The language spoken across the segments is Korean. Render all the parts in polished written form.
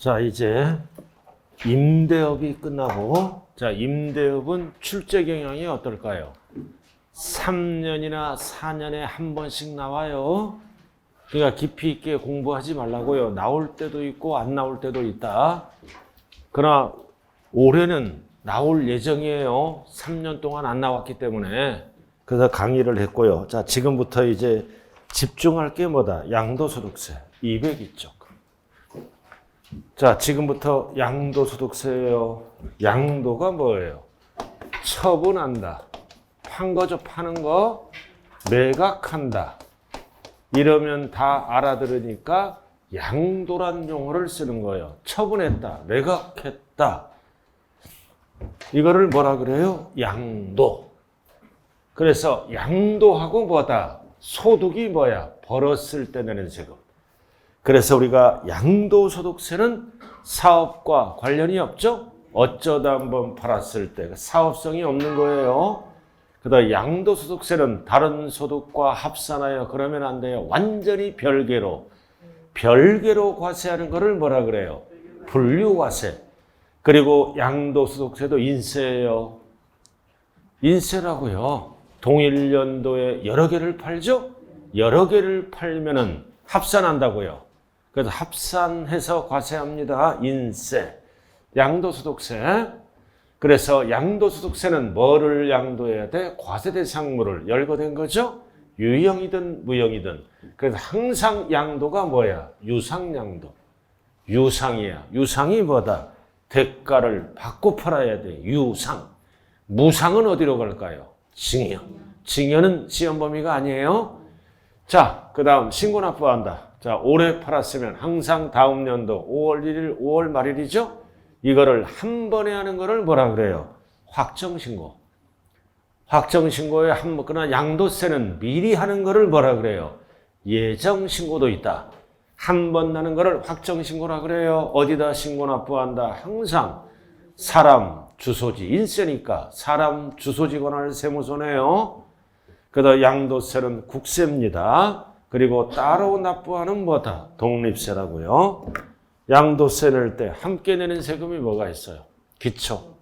자, 이제 임대업이 끝나고, 자, 임대업은 출제 경향이 어떨까요? 3년이나 4년에 한 번씩 나와요. 그러니까 깊이 있게 공부하지 말라고요. 나올 때도 있고 안 나올 때도 있다. 그러나 올해는 나올 예정이에요. 3년 동안 안 나왔기 때문에. 그래서 강의를 했고요. 자, 지금부터 이제 집중할 게 뭐다? 양도소득세 202쪽. 자, 지금부터 양도소득세예요. 양도가 뭐예요? 처분한다. 판 거죠, 파는 거. 매각한다. 이러면 다 알아들으니까 양도란 용어를 쓰는 거예요. 처분했다, 매각했다. 이거를 뭐라 그래요? 양도. 그래서 양도하고 뭐다? 소득이 뭐야? 벌었을 때 내는 세금. 그래서 우리가 양도소득세는 사업과 관련이 없죠? 어쩌다 한번 팔았을 때 사업성이 없는 거예요. 그다음 양도소득세는 다른 소득과 합산하여 그러면 안 돼요. 완전히 별개로 과세하는 거를 뭐라 그래요? 분류과세. 그리고 양도소득세도 인세예요. 인세라고요. 동일 연도에 여러 개를 팔죠? 여러 개를 팔면은 합산한다고요. 그래서 합산해서 과세합니다. 인세. 양도소득세. 그래서 양도소득세는 뭐를 양도해야 돼? 과세대상물을. 열거된 거죠? 유형이든 무형이든. 그래서 항상 양도가 뭐야? 유상양도. 유상이야. 유상이 뭐다? 대가를 받고 팔아야 돼. 유상. 무상은 어디로 갈까요? 징여. 징여는 지연 범위가 아니에요. 자, 그 다음 신고 납부한다. 자, 올해 팔았으면 항상 다음 연도 5월 1일, 5월 말일이죠? 이거를 한 번에 하는 거를 뭐라 그래요? 확정신고. 확정신고에 한 번, 그러나 양도세는 미리 하는 거를 뭐라 그래요? 예정신고도 있다. 한 번 나는 거를 확정신고라 그래요. 어디다 신고 납부한다? 항상 사람, 주소지, 인세니까 사람, 주소지 관할 세무서네요. 그다음 양도세는 국세입니다. 그리고 따로 납부하는 뭐다? 독립세라고요. 양도세 낼 때 함께 내는 세금이 뭐가 있어요? 기초.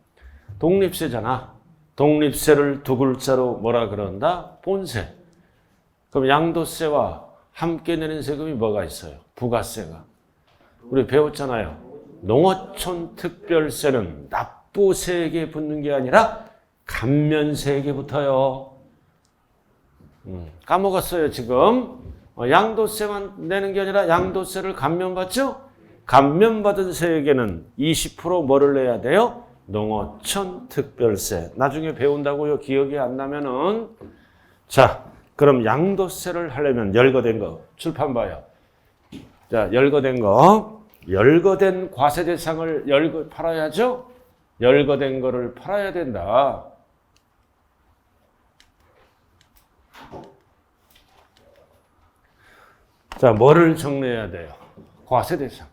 독립세잖아. 독립세를 두 글자로 뭐라 그런다? 본세. 그럼 양도세와 함께 내는 세금이 뭐가 있어요? 부가세가. 우리 배웠잖아요. 농어촌 특별세는 납부세에게 붙는 게 아니라 감면세에게 붙어요. 까먹었어요, 지금. 양도세만 내는 게 아니라 양도세를 감면받죠? 감면받은 세에게는 20% 뭐를 내야 돼요? 농어촌 특별세. 나중에 배운다고요. 기억이 안 나면은. 자, 그럼 양도세를 하려면 열거된 거 출판 봐요. 자, 열거된 거. 열거된 과세 대상을 팔아야죠? 열거된 거를 팔아야 된다. 자, 뭐를 정리해야 돼요? 과세 대상.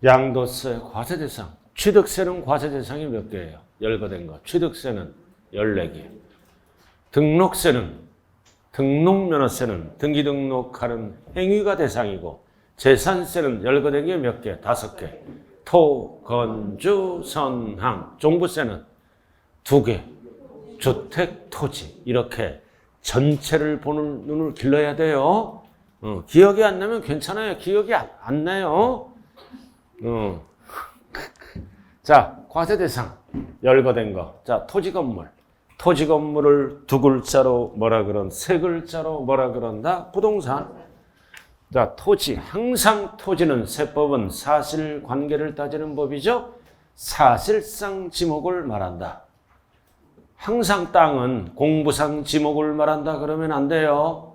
양도세, 과세 대상. 취득세는 과세 대상이 몇 개예요? 열거된 거. 취득세는 14개. 등록세는, 등록면허세는 등기 등록하는 행위가 대상이고, 재산세는 열거된 게 몇 개? 5개. 토, 건주, 선항. 종부세는 2개. 주택, 토지. 이렇게 전체를 보는 눈을 길러야 돼요. 기억이 안 나면 괜찮아요. 기억이 안 나요. 자, 과세 대상. 열거된 거. 자, 토지 건물. 토지 건물을 두 글자로 뭐라 세 글자로 뭐라 그런다? 부동산. 자, 토지. 항상 토지는 세법은 사실관계를 따지는 법이죠. 사실상 지목을 말한다. 항상 땅은 공부상 지목을 말한다 그러면 안 돼요.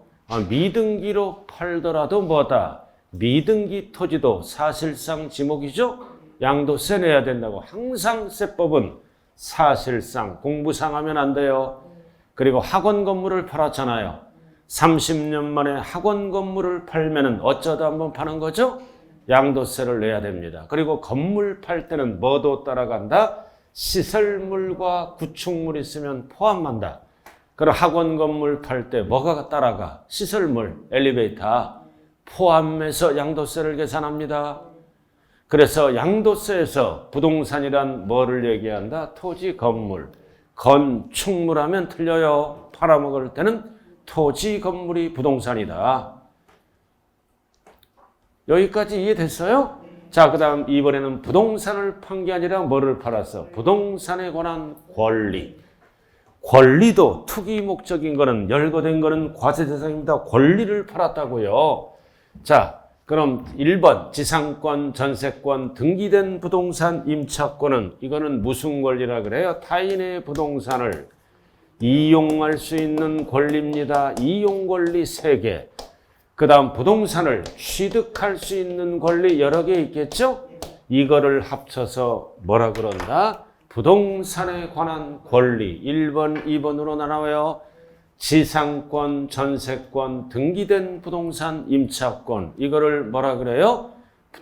미등기로 팔더라도 뭐다? 미등기 토지도 사실상 지목이죠. 양도세 내야 된다고. 항상 세법은 사실상 공부상 하면 안 돼요. 그리고 학원 건물을 팔았잖아요. 30년 만에 학원 건물을 팔면은 어쩌다 한번 파는 거죠? 양도세를 내야 됩니다. 그리고 건물 팔 때는 뭐도 따라간다? 시설물과 구축물 있으면 포함한다. 그럼 학원 건물 팔 때 뭐가 따라가? 시설물, 엘리베이터 포함해서 양도세를 계산합니다. 그래서 양도세에서 부동산이란 뭐를 얘기한다? 토지, 건물. 건축물하면 틀려요. 팔아먹을 때는 토지, 건물이 부동산이다. 여기까지 이해됐어요? 자, 그 다음 이번에는 부동산을 판 게 아니라 뭐를 팔았어? 부동산에 관한 권리. 권리도 투기 목적인 거는 열거된 거는 과세 대상입니다. 권리를 팔았다고요. 자, 그럼 1번 지상권, 전세권, 등기된 부동산 임차권은 이거는 무슨 권리라 그래요? 타인의 부동산을 이용할 수 있는 권리입니다. 이용 권리 3개. 그 다음 부동산을 취득할 수 있는 권리 여러 개 있겠죠? 이거를 합쳐서 뭐라 그런다? 부동산에 관한 권리 1번, 2번으로 나눠요. 지상권, 전세권, 등기된 부동산 임차권 이거를 뭐라 그래요?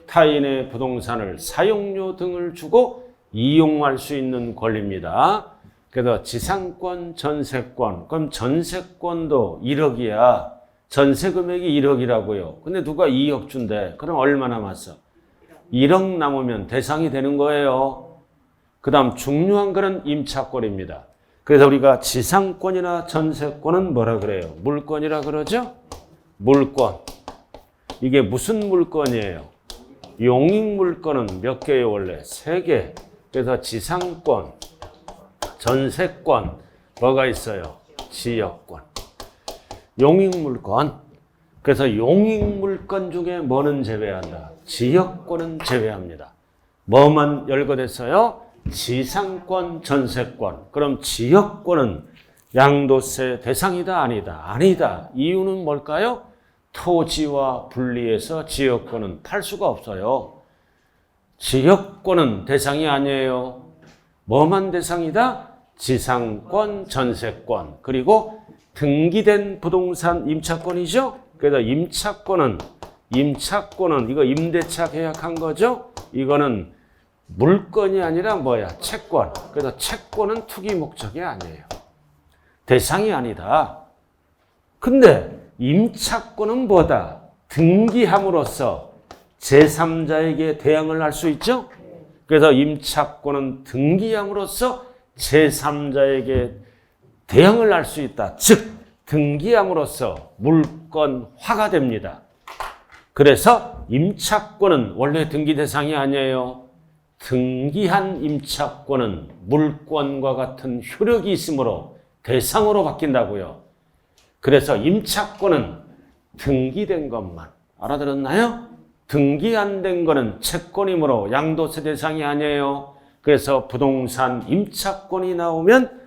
타인의 부동산을 사용료 등을 주고 이용할 수 있는 권리입니다. 그래서 지상권, 전세권 그럼 전세권도 1억이야. 전세 금액이 1억이라고요. 근데 누가 2억 준대. 그럼 얼마 남았어? 1억 남으면 대상이 되는 거예요. 그 다음 중요한 거는 임차권입니다. 그래서 우리가 지상권이나 전세권은 뭐라 그래요? 물권이라 그러죠? 물권. 이게 무슨 물권이에요? 용익물권은 몇 개예요 원래? 3개. 그래서 지상권, 전세권, 뭐가 있어요? 지역권. 용익물권. 그래서 용익물권 중에 뭐는 제외한다? 지역권은 제외합니다. 뭐만 열거됐어요? 지상권, 전세권. 그럼 지역권은 양도세 대상이다, 아니다? 아니다. 이유는 뭘까요? 토지와 분리해서 지역권은 팔 수가 없어요. 지역권은 대상이 아니에요. 뭐만 대상이다? 지상권, 전세권. 그리고 등기된 부동산 임차권이죠? 그래서 임차권은 이거 임대차 계약한 거죠? 이거는 물건이 아니라 뭐야? 채권. 그래서 채권은 투기 목적이 아니에요. 대상이 아니다. 근데 임차권은 뭐다? 등기함으로써 제3자에게 대항을 할 수 있죠? 그래서 임차권은 등기함으로써 제3자에게 대항을 할 수 있다. 즉 등기함으로써 물권화가 됩니다. 그래서 임차권은 원래 등기 대상이 아니에요. 등기한 임차권은 물권과 같은 효력이 있으므로 대상으로 바뀐다고요. 그래서 임차권은 등기된 것만. 알아들었나요? 등기 안 된 거는 채권이므로 양도세 대상이 아니에요. 그래서 부동산 임차권이 나오면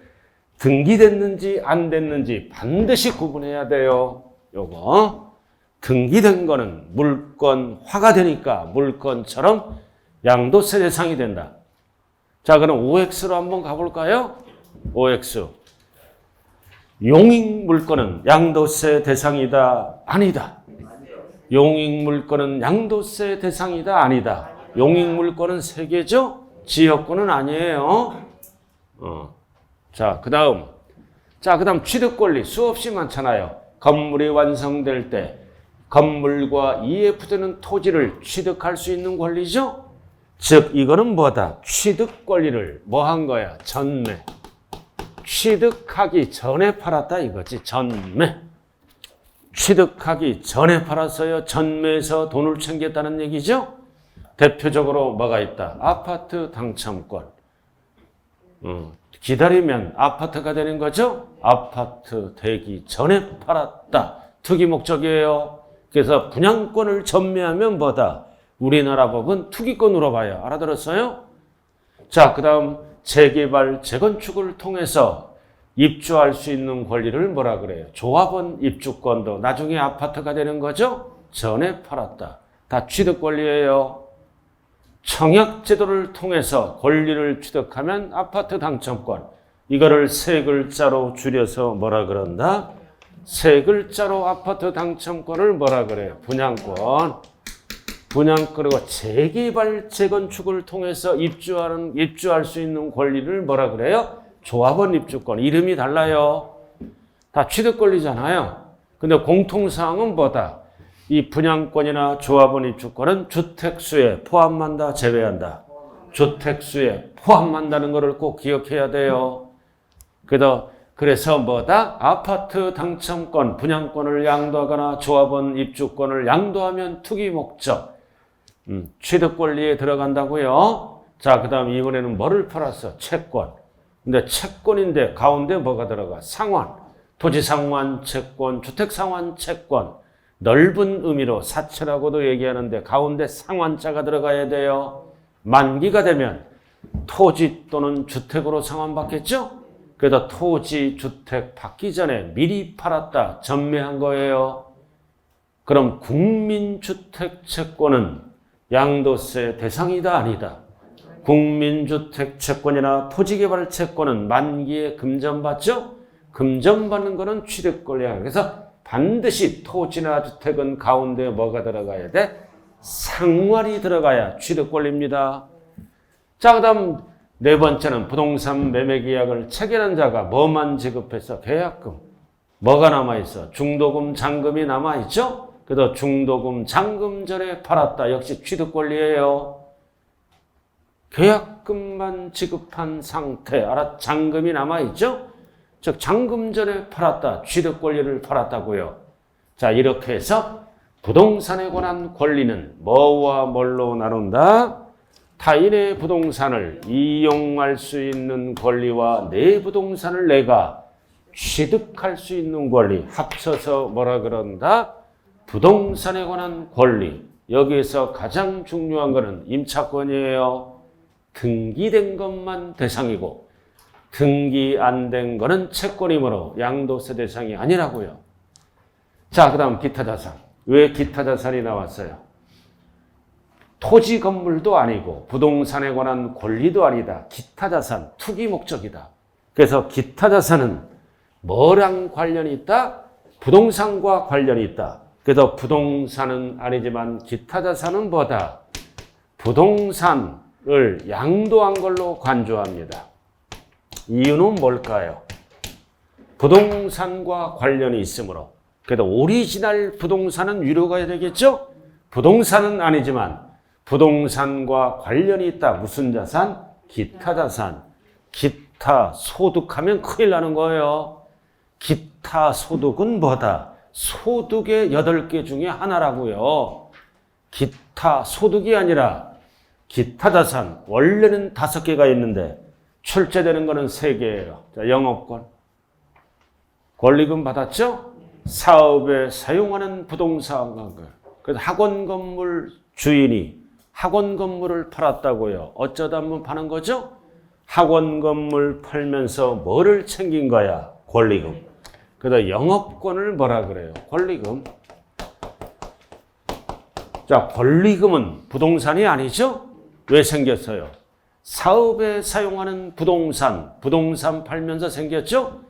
등기됐는지 안 됐는지 반드시 구분해야 돼요. 요거 등기된 거는 물권화가 되니까 물권처럼 양도세 대상이 된다. 자, 그럼 OX로 한번 가볼까요? OX. 용익물권은 양도세 대상이다, 아니다? 용익물권은 양도세 대상이다, 아니다? 용익물권은 3개죠? 지역권은 아니에요. 자, 그 다음 취득권리 수없이 많잖아요. 건물이 완성될 때 건물과 이에 부되는 토지를 취득할 수 있는 권리죠? 즉 이거는 뭐다? 취득 권리를 뭐 한 거야? 전매. 취득하기 전에 팔았다 이거지. 전매. 취득하기 전에 팔았어요. 전매해서 돈을 챙겼다는 얘기죠? 대표적으로 뭐가 있다? 아파트 당첨권. 기다리면 아파트가 되는 거죠? 아파트 되기 전에 팔았다. 투기 목적이에요. 그래서 분양권을 전매하면 뭐다? 우리나라 법은 투기권으로 봐요. 알아들었어요? 자, 그 다음 재개발, 재건축을 통해서 입주할 수 있는 권리를 뭐라 그래요? 조합원 입주권도 나중에 아파트가 되는 거죠? 전에 팔았다. 다 취득 권리예요. 청약제도를 통해서 권리를 취득하면 아파트 당첨권. 이거를 3글자로 줄여서 뭐라 그런다? 3글자로 아파트 당첨권을 뭐라 그래요? 분양권. 그리고 재개발, 재건축을 통해서 입주할 수 있는 권리를 뭐라 그래요? 조합원 입주권. 이름이 달라요. 다 취득 권리잖아요. 근데 공통사항은 뭐다? 이 분양권이나 조합원 입주권은 주택수에 포함한다, 제외한다. 주택수에 포함한다는 것을 꼭 기억해야 돼요. 그래서 뭐다? 아파트 당첨권, 분양권을 양도하거나 조합원 입주권을 양도하면 투기 목적, 취득 권리에 들어간다고요. 자, 그 다음 이번에는 뭐를 팔았어? 채권. 근데 채권인데 가운데 뭐가 들어가? 상환. 토지 상환 채권, 주택 상환 채권. 넓은 의미로 사채라고도 얘기하는데 가운데 상환자가 들어가야 돼요. 만기가 되면 토지 또는 주택으로 상환받겠죠? 그래서 토지, 주택 받기 전에 미리 팔았다, 전매한 거예요. 그럼 국민주택채권은 양도세 대상이다, 아니다? 국민주택채권이나 토지개발채권은 만기에 금전받죠? 금전받는 거는 취득권리야. 그래서 반드시 토지나 주택은 가운데 뭐가 들어가야 돼? 상환이 들어가야 취득권리입니다. 자, 그 다음 네 번째는 부동산 매매계약을 체결한 자가 뭐만 지급해서 계약금. 뭐가 남아있어? 중도금, 잔금이 남아있죠? 그래서 중도금, 잔금 전에 팔았다. 역시 취득권리예요. 계약금만 지급한 상태, 잔금이 남아있죠? 즉 잔금 전에 팔았다. 취득권리를 팔았다고요. 자, 이렇게 해서 부동산에 관한 권리는 뭐와 뭘로 나눈다? 타인의 부동산을 이용할 수 있는 권리와 내 부동산을 내가 취득할 수 있는 권리 합쳐서 뭐라 그런다? 부동산에 관한 권리. 여기에서 가장 중요한 것은 임차권이에요. 등기된 것만 대상이고 등기 안 된 거는 채권이므로 양도세 대상이 아니라고요. 자, 그 다음 기타 자산. 왜 기타 자산이 나왔어요? 토지 건물도 아니고 부동산에 관한 권리도 아니다. 기타 자산, 투기 목적이다. 그래서 기타 자산은 뭐랑 관련이 있다? 부동산과 관련이 있다. 그래서 부동산은 아니지만 기타 자산은 뭐다? 부동산을 양도한 걸로 간주합니다. 이유는 뭘까요? 부동산과 관련이 있으므로. 그래도 오리지널 부동산은 위로 가야 되겠죠? 부동산은 아니지만 부동산과 관련이 있다. 무슨 자산? 기타 자산. 기타 소득하면 큰일 나는 거예요. 기타 소득은 뭐다? 소득의 8개 중에 하나라고요. 기타 소득이 아니라 기타 자산. 원래는 5개가 있는데 출제되는 거는 3개예요. 자, 영업권. 권리금 받았죠? 사업에 사용하는 부동산. 그래서 학원 건물 주인이 학원 건물을 팔았다고요. 어쩌다 한번 파는 거죠? 학원 건물 팔면서 뭐를 챙긴 거야? 권리금. 그래서 영업권을 뭐라 그래요? 권리금. 자, 권리금은 부동산이 아니죠? 왜 생겼어요? 사업에 사용하는 부동산 팔면서 생겼죠?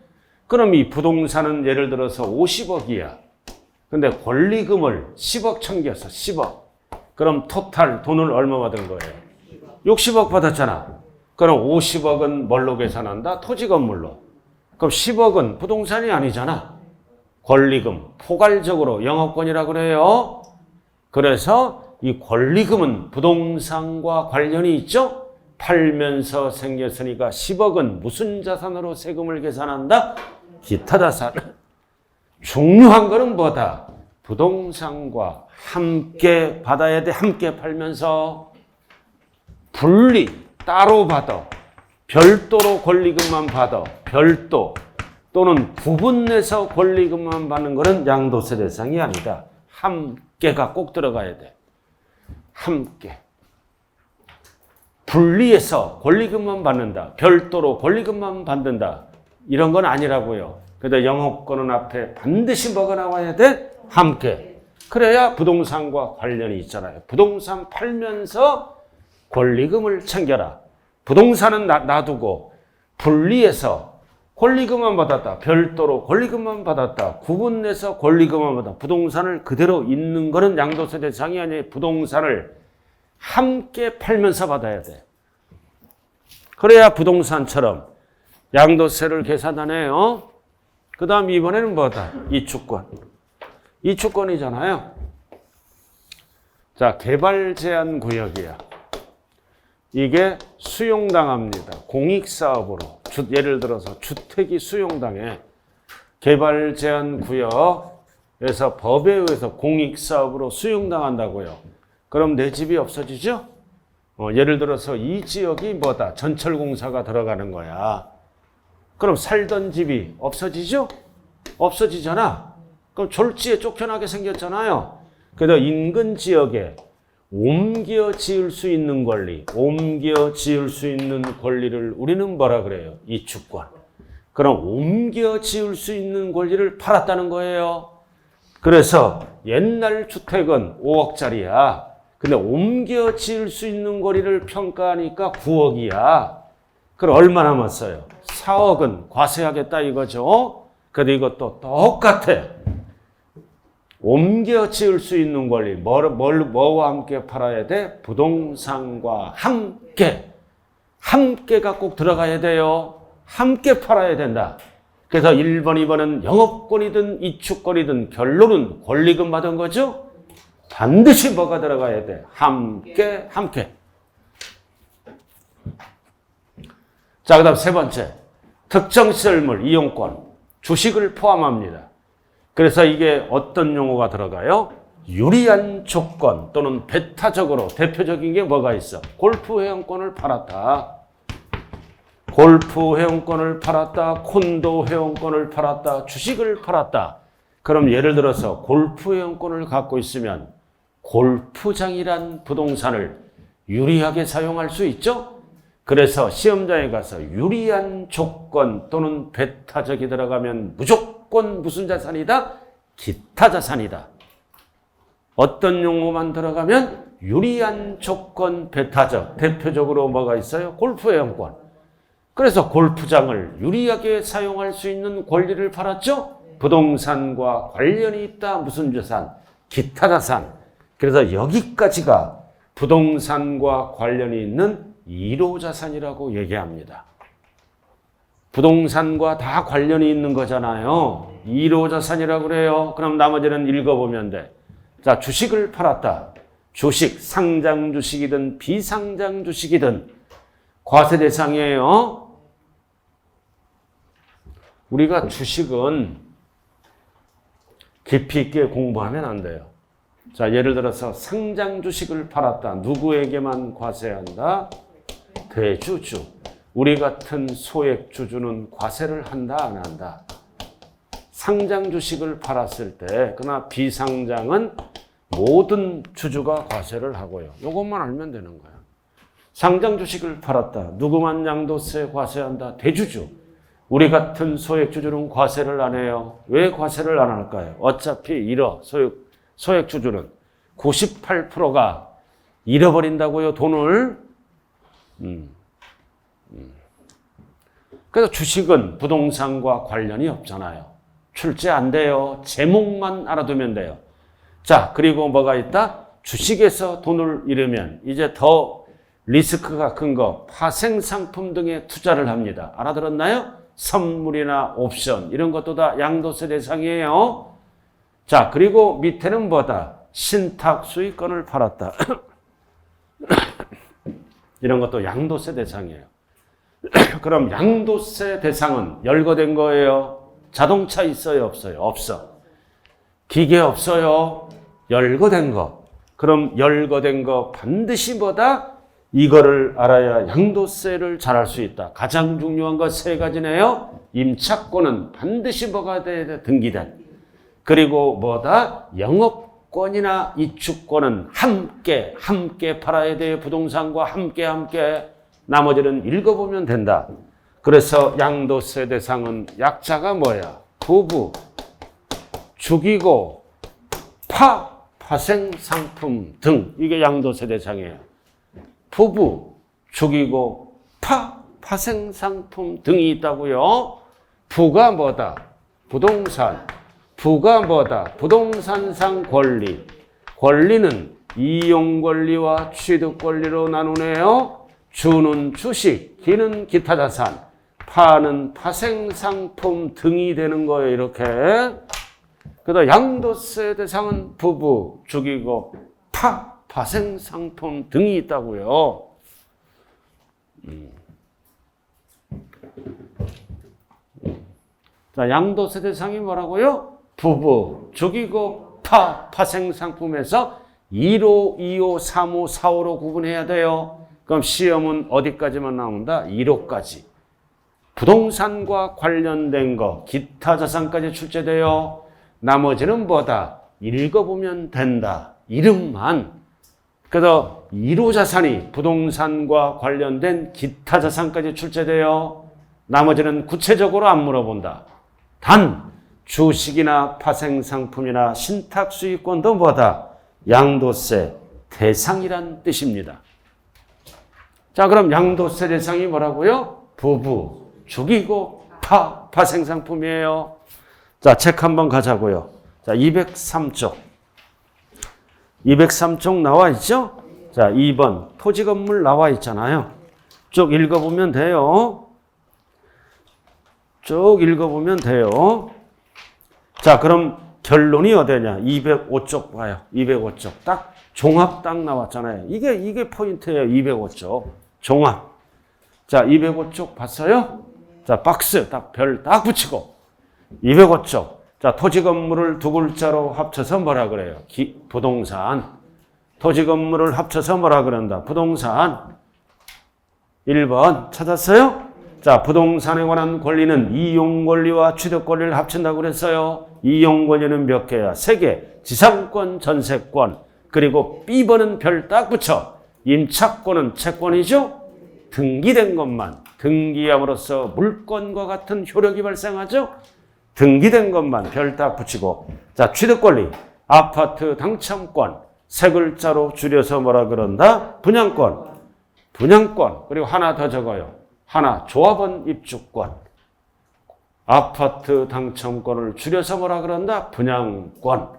그럼 이 부동산은 예를 들어서 50억이야. 근데 권리금을 10억 챙겼어. 10억. 그럼 토탈 돈을 얼마 받은 거예요? 60억 받았잖아. 그럼 50억은 뭘로 계산한다? 토지 건물로. 그럼 10억은 부동산이 아니잖아. 권리금. 포괄적으로 영업권이라고 그래요. 그래서 이 권리금은 부동산과 관련이 있죠? 팔면서 생겼으니까 10억은 무슨 자산으로 세금을 계산한다? 기타 자산. 중요한 거는 뭐다? 부동산과 함께 받아야 돼. 함께 팔면서 분리 따로 받아. 별도로 권리금만 받아. 별도 또는 구분해서 권리금만 받는 것은 양도세 대상이 아니다. 함께가 꼭 들어가야 돼. 함께. 분리해서 권리금만 받는다. 별도로 권리금만 받는다. 이런 건 아니라고요. 그래서 영업권은 앞에 반드시 뭐가 나와야 돼? 함께. 그래야 부동산과 관련이 있잖아요. 부동산 팔면서 권리금을 챙겨라. 부동산은 놔두고 분리해서 권리금만 받았다. 별도로 권리금만 받았다. 구분해서 권리금만 받았다. 부동산을 그대로 있는 거는 양도세 대상이 아니에요. 부동산을 함께 팔면서 받아야 돼. 그래야 부동산처럼 양도세를 계산하네요. 그 다음 이번에는 뭐다? 이주권. 이주권이잖아요. 자, 개발 제한 구역이야. 이게 수용당합니다. 공익사업으로. 예를 들어서 주택이 수용당해. 개발 제한 구역에서 법에 의해서 공익사업으로 수용당한다고요. 그럼 내 집이 없어지죠? 예를 들어서 이 지역이 뭐다? 전철공사가 들어가는 거야. 그럼 살던 집이 없어지죠? 없어지잖아. 그럼 졸지에 쫓겨나게 생겼잖아요. 그래서 인근 지역에 옮겨 지을 수 있는 권리, 옮겨 지을 수 있는 권리를 우리는 뭐라 그래요? 이주권. 그럼 옮겨 지을 수 있는 권리를 팔았다는 거예요. 그래서 옛날 주택은 5억짜리야. 근데 옮겨 지을 수 있는 권리를 평가하니까 9억이야. 그럼 얼마 남았어요? 4억은 과세하겠다 이거죠. 근데 이것도 똑같아. 옮겨 지을 수 있는 권리, 뭐와 함께 팔아야 돼? 부동산과 함께. 함께가 꼭 들어가야 돼요. 함께 팔아야 된다. 그래서 1번, 2번은 영업권이든 이축권이든 결론은 권리금 받은 거죠? 반드시 뭐가 들어가야 돼? 함께, 함께. 자, 그 다음 세 번째. 특정시설물 이용권, 주식을 포함합니다. 그래서 이게 어떤 용어가 들어가요? 유리한 조건 또는 배타적으로 대표적인 게 뭐가 있어? 골프 회원권을 팔았다. 골프 회원권을 팔았다. 콘도 회원권을 팔았다. 주식을 팔았다. 그럼 예를 들어서 골프 회원권을 갖고 있으면 골프장이란 부동산을 유리하게 사용할 수 있죠? 그래서 시험장에 가서 유리한 조건 또는 배타적이 들어가면 무조건 무슨 자산이다? 기타 자산이다. 어떤 용어만 들어가면 유리한 조건 배타적. 대표적으로 뭐가 있어요? 골프 회원권. 그래서 골프장을 유리하게 사용할 수 있는 권리를 팔았죠? 부동산과 관련이 있다. 무슨 자산? 기타 자산. 그래서 여기까지가 부동산과 관련이 있는 1호 자산이라고 얘기합니다. 부동산과 다 관련이 있는 거잖아요. 1호 자산이라고 그래요. 그럼 나머지는 읽어보면 돼. 자, 주식을 팔았다. 주식, 상장 주식이든 비상장 주식이든 과세 대상이에요. 우리가 주식은 깊이 있게 공부하면 안 돼요. 자, 예를 들어서 상장 주식을 팔았다. 누구에게만 과세한다? 대주주. 우리 같은 소액 주주는 과세를 한다, 안 한다? 상장 주식을 팔았을 때, 그러나 비상장은 모든 주주가 과세를 하고요. 이것만 알면 되는 거야. 상장 주식을 팔았다. 누구만 양도세 과세한다? 대주주. 우리 같은 소액 주주는 과세를 안 해요. 왜 과세를 안 할까요? 어차피 잃어. 소액 주주는 98%가 잃어버린다고요, 돈을. 그래서 주식은 부동산과 관련이 없잖아요. 출제 안 돼요. 제목만 알아두면 돼요. 자, 그리고 뭐가 있다? 주식에서 돈을 잃으면 이제 더 리스크가 큰 거, 파생상품 등에 투자를 합니다. 알아들었나요? 선물이나 옵션 이런 것도 다 양도세 대상이에요. 자, 그리고 밑에는 뭐다? 신탁 수익권을 팔았다. 이런 것도 양도세 대상이에요. 그럼 양도세 대상은 열거된 거예요. 자동차 있어요, 없어요? 없어. 기계 없어요. 열거된 거. 그럼 열거된 거 반드시 뭐다? 이거를 알아야 양도세를 잘할 수 있다. 가장 중요한 거 세 가지네요. 임차권은 반드시 뭐가 돼야 돼? 등기된. 그리고 뭐다? 영업권이나 이축권은 함께 팔아야 돼요. 부동산과 함께. 나머지는 읽어보면 된다. 그래서 양도세 대상은 약자가 뭐야? 부부, 죽이고, 파생상품 등. 이게 양도세 대상이에요. 부부, 죽이고, 파생상품 등이 있다고요. 부가 뭐다? 부동산. 부가 뭐다? 부동산상 권리. 권리는 이용권리와 취득권리로 나누네요. 주는 주식, 기는 기타 자산, 파는 파생상품 등이 되는 거예요. 이렇게. 그래서 양도세 대상은 부부, 죽이고, 파생상품 등이 있다고요. 자, 양도세 대상이 뭐라고요? 부부, 주기고, 파생상품에서 1호, 2호, 3호, 4호로 구분해야 돼요. 그럼 시험은 어디까지만 나온다? 1호까지. 부동산과 관련된 거, 기타 자산까지 출제돼요. 나머지는 뭐다? 읽어보면 된다. 이름만. 그래서 1호 자산이 부동산과 관련된 기타 자산까지 출제돼요. 나머지는 구체적으로 안 물어본다. 단 주식이나 파생상품이나 신탁수익권도 뭐다? 양도세 대상이란 뜻입니다. 자, 그럼 양도세 대상이 뭐라고요? 부부, 주기고, 파생상품이에요. 자, 책 한번 가자고요. 자, 203쪽. 203쪽 나와 있죠? 자, 2번 토지건물 나와 있잖아요. 쭉 읽어보면 돼요. 쭉 읽어보면 돼요. 자, 그럼 결론이 어디냐? 205쪽 봐요. 205쪽. 딱 종합 딱 나왔잖아요. 이게 포인트예요. 205쪽. 종합. 자, 205쪽 봤어요? 자, 박스 딱 별 딱 붙이고. 205쪽. 자, 토지 건물을 두 글자로 합쳐서 뭐라 그래요? 부동산. 토지 건물을 합쳐서 뭐라 그런다? 부동산. 1번 찾았어요? 자, 부동산에 관한 권리는 이용 권리와 취득 권리를 합친다고 그랬어요. 이용 권리는 몇 개야? 3개. 지상권, 전세권. 그리고 B번은 별 딱 붙여. 임차권은 채권이죠? 등기된 것만. 등기함으로써 물권과 같은 효력이 발생하죠? 등기된 것만 별 딱 붙이고. 자, 취득 권리. 아파트 당첨권. 3글자로 줄여서 뭐라 그런다? 분양권. 분양권. 그리고 하나 더 적어요. 하나, 조합원 입주권. 아파트 당첨권을 줄여서 뭐라 그런다? 분양권.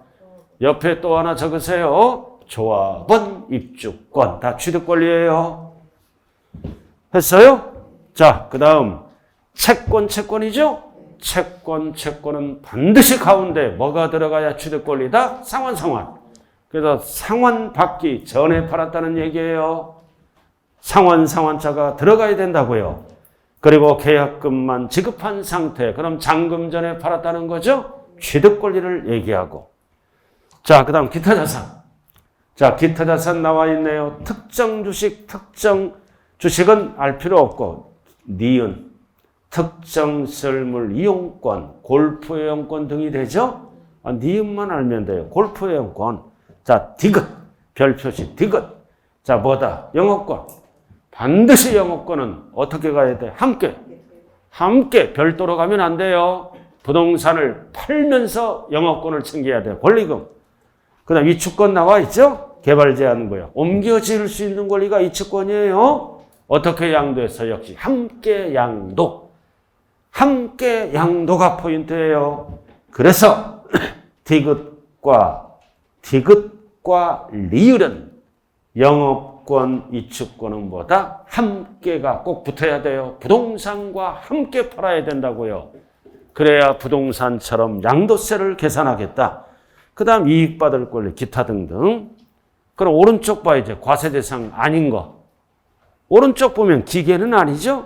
옆에 또 하나 적으세요. 조합원 입주권. 다 취득 권리예요. 했어요? 자, 그 다음 채권이죠? 채권은 반드시 가운데 뭐가 들어가야 취득 권리다? 상환. 그래서 상환 받기 전에 팔았다는 얘기예요. 상환자가 들어가야 된다고요. 그리고 계약금만 지급한 상태. 그럼 잔금 전에 팔았다는 거죠? 취득 권리를 얘기하고. 자, 그 다음 기타 자산. 자, 기타 자산 나와 있네요. 특정 주식은 알 필요 없고, 니은, 특정 시설물 이용권, 골프 이용권 등이 되죠? 니은만 알면 돼요. 골프 이용권. 자, 디귿, 별 표시, 디귿. 자, 뭐다? 영업권. 반드시 영업권은 어떻게 가야 돼? 함께 별도로 가면 안 돼요. 부동산을 팔면서 영업권을 챙겨야 돼요. 권리금. 그 다음 이축권 나와 있죠? 개발 제한구역. 옮겨 지을 수 있는 권리가 이축권이에요. 어떻게 양도해서 역시 함께 양도. 함께 양도가 포인트예요. 그래서 디귿과 리을은 영업권, 이축권은 뭐다? 함께가 꼭 붙어야 돼요. 부동산과 함께 팔아야 된다고요. 그래야 부동산처럼 양도세를 계산하겠다. 그 다음 이익받을 권리, 기타 등등. 그럼 오른쪽 봐, 이제 과세대상 아닌 거. 오른쪽 보면 기계는 아니죠?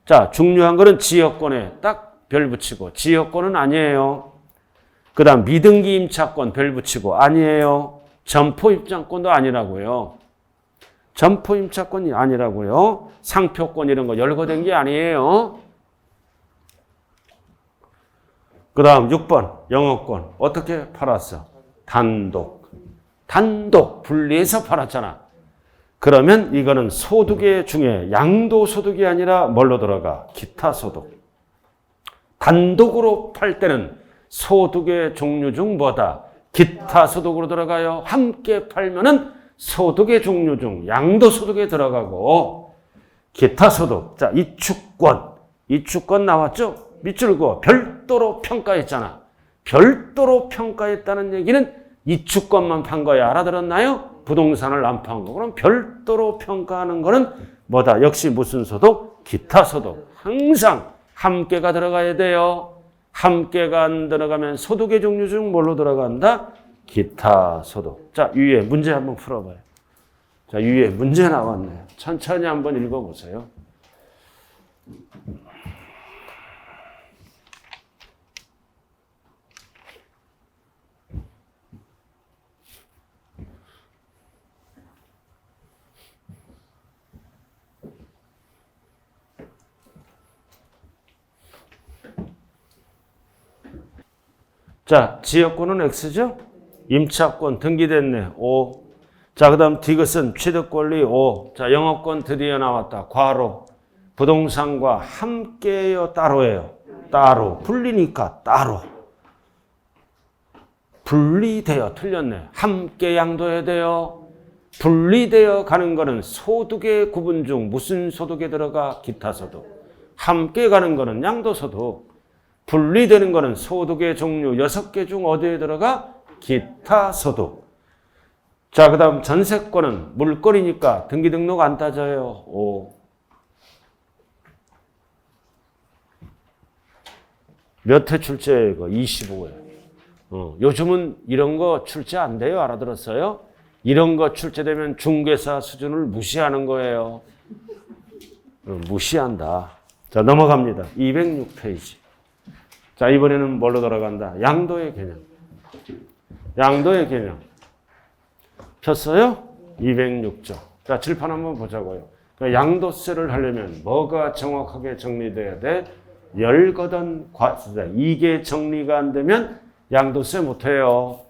자, 중요한 거는 지역권에 딱 별 붙이고, 지역권은 아니에요. 그 다음 미등기 임차권 별 붙이고, 아니에요. 점포 입장권도 아니라고요. 점포 임차권이 아니라고요. 상표권 이런 거 열거된 게 아니에요. 그 다음 6번 영업권 어떻게 팔았어? 단독 분리해서 팔았잖아. 그러면 이거는 소득의 중에 양도소득이 아니라 뭘로 들어가? 기타소득. 단독으로 팔 때는 소득의 종류 중 뭐다? 기타소득으로 들어가요. 함께 팔면은 소득의 종류 중 양도소득에 들어가고. 기타소득. 자, 이축권 나왔죠? 밑줄 그어 별도로 평가했잖아. 별도로 평가했다는 얘기는 이축권만 판 거야. 알아들었나요? 부동산을 안 판 거. 그럼 별도로 평가하는 거는 뭐다? 역시 무슨 소득? 기타소득. 항상 함께가 들어가야 돼요. 함께가 안 들어가면 소득의 종류 중 뭘로 들어간다? 기타소득. 자, 위에 문제 한번 풀어봐요. 자, 위에 문제 나왔네요. 천천히 한번 읽어보세요. 자, 지역권은 X죠? 임차권 등기됐네. O. 자, 그 다음 디귿은 취득권리 O. 자, 영업권 드디어 나왔다. 괄호. 부동산과 함께요, 따로예요? 따로. 분리니까 따로. 분리되어 틀렸네. 함께 양도해야 돼요. 분리되어 가는 거는 소득의 구분 중 무슨 소득에 들어가? 기타 소득. 함께 가는 거는 양도소득. 분리되는 거는 소득의 종류 6개 중 어디에 들어가? 기타 소득. 자, 그 다음 전세권은 물권이니까 등기등록 안 따져요. 오. 몇 회 출제예요, 이거? 25회. 요즘은 이런 거 출제 안 돼요. 알아들었어요? 이런 거 출제되면 중개사 수준을 무시하는 거예요. 무시한다. 자, 넘어갑니다. 206페이지. 자, 이번에는 뭘로 돌아간다? 양도의 개념. 양도의 개념. 폈어요? 206조. 자, 칠판 한번 보자고요. 양도세를 하려면 뭐가 정확하게 정리돼야 돼? 열거든 과세. 이게 정리가 안 되면 양도세 못해요.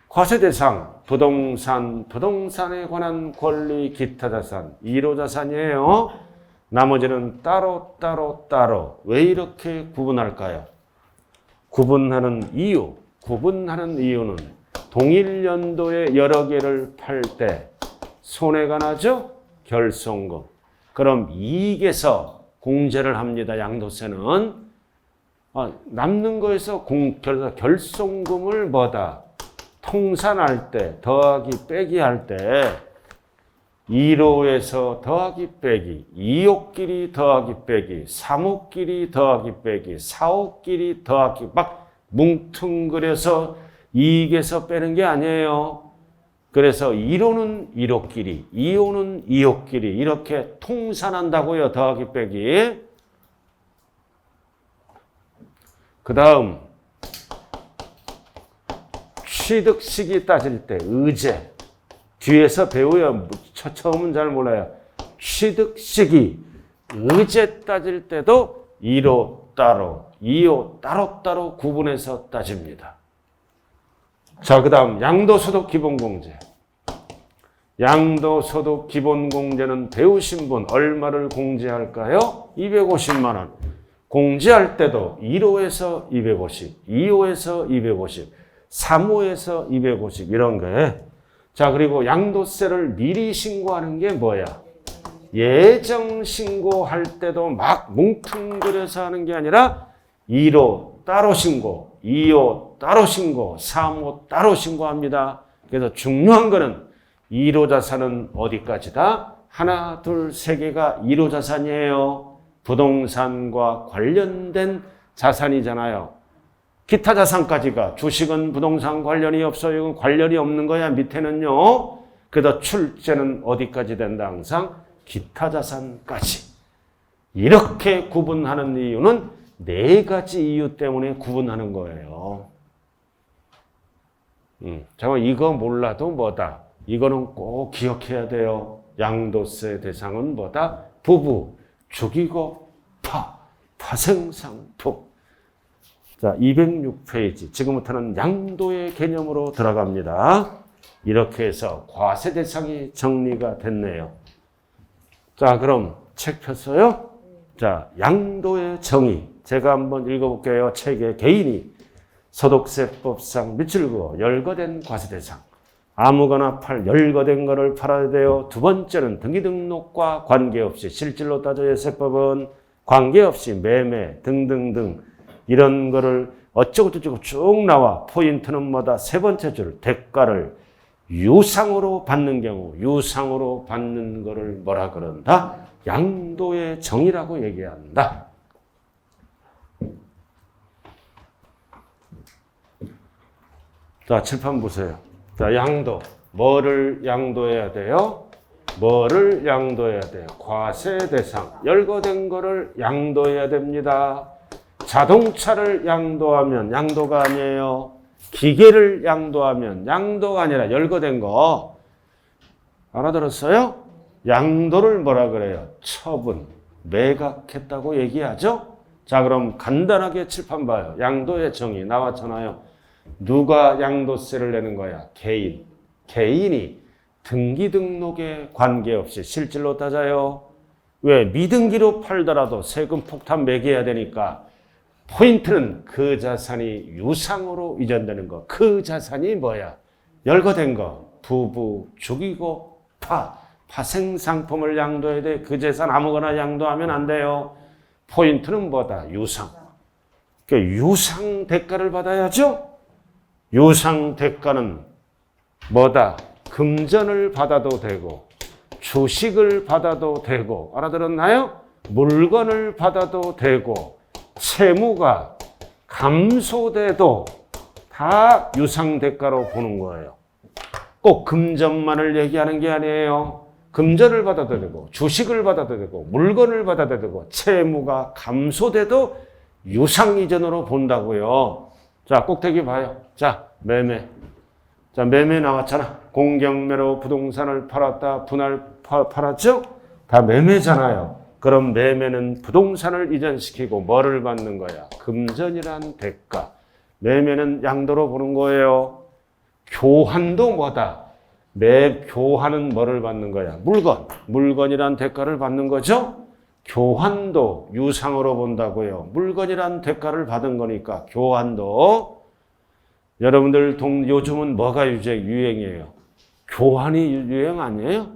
과세 대상, 부동산에 관한 권리, 기타 자산, 1호 자산이에요. 나머지는 따로. 왜 이렇게 구분할까요? 구분하는 이유는 동일 연도에 여러 개를 팔 때 손해가 나죠? 결손금. 그럼 이익에서 공제를 합니다. 양도세는. 남는 거에서 결손금을 뭐다? 통산할 때, 더하기 빼기 할 때 1호에서 더하기 빼기, 2호끼리 더하기 빼기, 3호끼리 더하기 빼기, 4호끼리 더하기 막 뭉퉁그려서 이익에서 빼는 게 아니에요. 그래서 1호는 1호끼리, 2호는 2호끼리 이렇게 통산한다고요. 더하기 빼기. 그 다음 취득 시기 따질 때 의제. 뒤에서 배우요. 처음은 잘 몰라요. 취득 시기, 의제 따질 때도 1호 따로, 2호 따로 구분해서 따집니다. 자, 그 다음 양도소득 기본공제. 양도소득 기본공제는 배우신 분 얼마를 공제할까요? 250만 원. 공제할 때도 1호에서 250, 2호에서 250, 3호에서 250 이런 거에. 자, 그리고 양도세를 미리 신고하는 게 뭐야? 예정 신고할 때도 막 뭉퉁그려서 하는 게 아니라 1호 따로 신고, 2호 따로 신고, 3호 따로 신고합니다. 그래서 중요한 거는 1호 자산은 어디까지다? 하나, 둘, 세 개가 1호 자산이에요. 부동산과 관련된 자산이잖아요. 기타 자산까지가 주식은 부동산 관련이 없어요. 이건 관련이 없는 거야. 밑에는요. 그래서 출제는 어디까지 된다? 항상 기타 자산까지. 이렇게 구분하는 이유는 4가지 이유 때문에 구분하는 거예요. 잠깐 이거 몰라도 뭐다? 이거는 꼭 기억해야 돼요. 양도세 대상은 뭐다? 부부, 죽이고 파생상품. 자, 206페이지. 지금부터는 양도의 개념으로 들어갑니다. 이렇게 해서 과세 대상이 정리가 됐네요. 자, 그럼 책 폈어요? 자, 양도의 정의. 제가 한번 읽어볼게요. 책의 개인이 소득세법상 밑줄 그어 열거된 과세 대상. 아무거나 열거된 거를 팔아야 돼요. 두 번째는 등기등록과 관계없이 실질로 따져야 세법은 관계없이 매매 등등등 이런 거를 어쩌고저쩌고 쭉 나와. 포인트는 뭐다? 세 번째 줄 대가를 유상으로 받는 경우 유상으로 받는 거를 뭐라 그런다? 양도의 정의라고 얘기한다. 자, 칠판 보세요. 자, 양도 뭐를 양도해야 돼요? 뭐를 양도해야 돼요? 과세 대상. 열거된 거를 양도해야 됩니다. 자동차를 양도하면 양도가 아니에요. 기계를 양도하면 양도가 아니라 열거된 거. 알아들었어요? 양도를 뭐라 그래요? 처분, 매각했다고 얘기하죠? 자, 그럼 간단하게 칠판 봐요. 양도의 정의 나왔잖아요. 누가 양도세를 내는 거야? 개인. 개인이 등기 등록에 관계없이 실질로 따져요. 왜? 미등기로 팔더라도 세금 폭탄 매겨야 되니까 포인트는 그 자산이 유상으로 이전되는 거. 그 자산이 뭐야? 열거된 거. 부부, 죽이고, 파생상품을 양도해야 돼. 그 재산 아무거나 양도하면 안 돼요. 포인트는 뭐다? 유상. 그러니까 유상 대가를 받아야죠. 유상 대가는 뭐다? 금전을 받아도 되고 주식을 받아도 되고 알아들었나요? 물건을 받아도 되고 채무가 감소돼도 다 유상 대가로 보는 거예요. 꼭 금전만을 얘기하는 게 아니에요. 금전을 받아도 되고 주식을 받아도 되고 물건을 받아도 되고 채무가 감소돼도 유상 이전으로 본다고요. 자, 꼭대기 봐요. 자, 매매. 자, 매매 나왔잖아. 공경매로 부동산을 팔았다, 분할 팔았죠? 다 매매잖아요. 그럼 매매는 부동산을 이전시키고 뭐를 받는 거야? 금전이란 대가. 매매는 양도로 보는 거예요. 교환도 뭐다? 교환은 뭐를 받는 거야? 물건이란 대가를 받는 거죠? 교환도 유상으로 본다고요. 물건이란 대가를 받은 거니까 교환도. 여러분들 요즘은 뭐가 유행이에요? 교환이 유행 아니에요?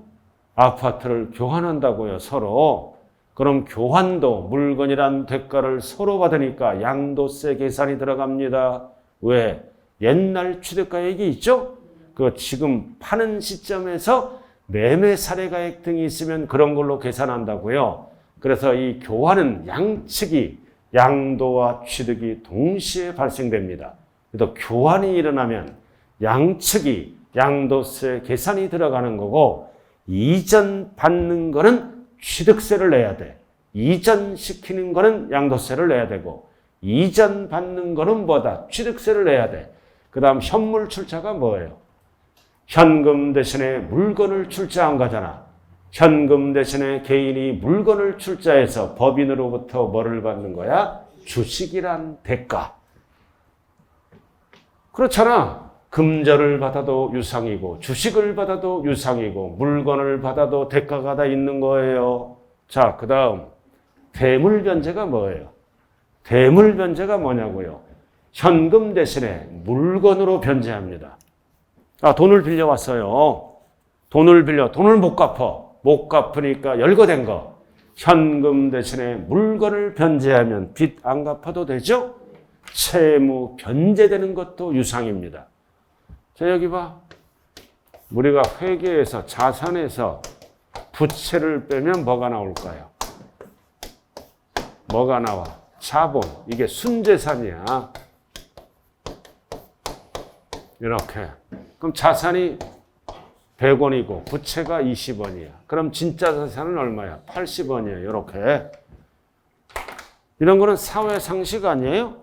아파트를 교환한다고요, 서로. 그럼 교환도 물건이란 대가를 서로 받으니까 양도세 계산이 들어갑니다. 왜? 옛날 취득가액이 있죠? 그 지금 파는 시점에서 매매 사례가액 등이 있으면 그런 걸로 계산한다고요. 그래서 이 교환은 양측이 양도와 취득이 동시에 발생됩니다. 그래서 교환이 일어나면 양측이 양도세 계산이 들어가는 거고 이전 받는 거는 취득세를 내야 돼. 이전시키는 거는 양도세를 내야 되고 이전 받는 거는 뭐다? 취득세를 내야 돼. 그 다음 현물 출자가 뭐예요? 현금 대신에 물건을 출자한 거잖아. 현금 대신에 개인이 물건을 출자해서 법인으로부터 뭐를 받는 거야? 주식이란 대가. 그렇잖아. 금전을 받아도 유상이고 주식을 받아도 유상이고 물건을 받아도 대가가 다 있는 거예요. 자, 그 다음 대물변제가 뭐예요? 대물변제가 뭐냐고요? 현금 대신에 물건으로 변제합니다. 아, 돈을 빌려왔어요. 돈을 못 갚아. 못 갚으니까 열거된 거. 현금 대신에 물건을 변제하면 빚 안 갚아도 되죠? 채무 변제되는 것도 유상입니다. 자, 여기 봐. 우리가 회계에서 자산에서 부채를 빼면 뭐가 나올까요? 뭐가 나와? 자본. 이게 순재산이야. 이렇게. 그럼 자산이 100원이고 부채가 20원이야. 그럼 진짜 자산은 얼마야? 80원이야. 이렇게. 이런 거는 사회 상식 아니에요?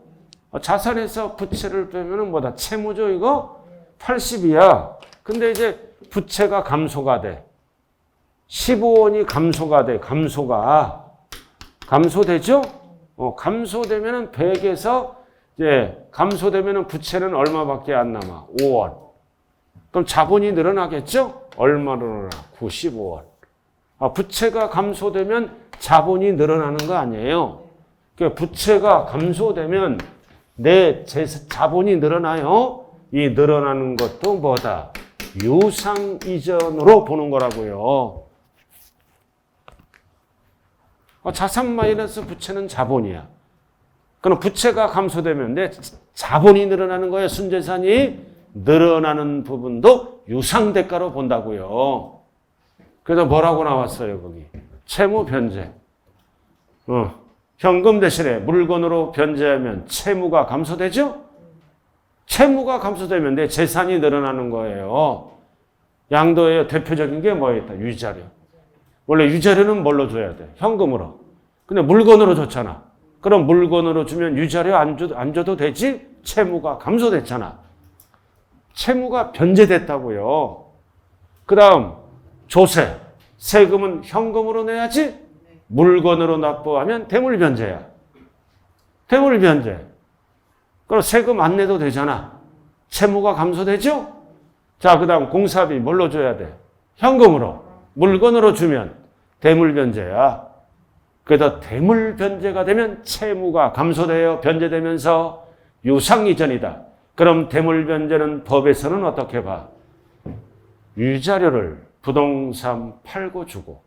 자산에서 부채를 빼면 뭐다? 채무죠, 이거? 80이야. 근데 이제 부채가 감소가 돼. 15원이 감소가 돼. 감소되죠? 감소되면은 100에서 이제 감소되면은 부채는 얼마밖에 안 남아? 5원. 그럼 자본이 늘어나겠죠? 얼마로 늘어나? 95원. 부채가 감소되면 자본이 늘어나는 거 아니에요? 그러니까 부채가 감소되면 내 자본이 늘어나요? 이 늘어나는 것도 뭐다? 유상 이전으로 보는 거라고요. 자산 마이너스 부채는 자본이야. 그럼 부채가 감소되면 내 자본이 늘어나는 거예요. 순재산이 늘어나는 부분도 유상 대가로 본다고요. 그래서 뭐라고 나왔어요, 거기? 채무 변제. 현금 대신에 물건으로 변제하면 채무가 감소되죠? 채무가 감소되면 내 재산이 늘어나는 거예요. 양도의 대표적인 게 뭐였다? 위자료. 원래 위자료는 뭘로 줘야 돼? 현금으로. 근데 물건으로 줬잖아. 그럼 물건으로 주면 위자료 안 줘도 되지? 채무가 감소됐잖아. 채무가 변제됐다고요. 그 다음 조세. 세금은 현금으로 내야지? 물건으로 납부하면 대물변제야. 대물변제. 그럼 세금 안 내도 되잖아. 채무가 감소되죠? 자, 그 다음 공사비 뭘로 줘야 돼? 현금으로. 물건으로 주면 대물변제야. 그래서 대물변제가 되면 채무가 감소되어 변제되면서 유상이전이다. 그럼 대물변제는 법에서는 어떻게 봐? 위자료를 부동산 팔고 주고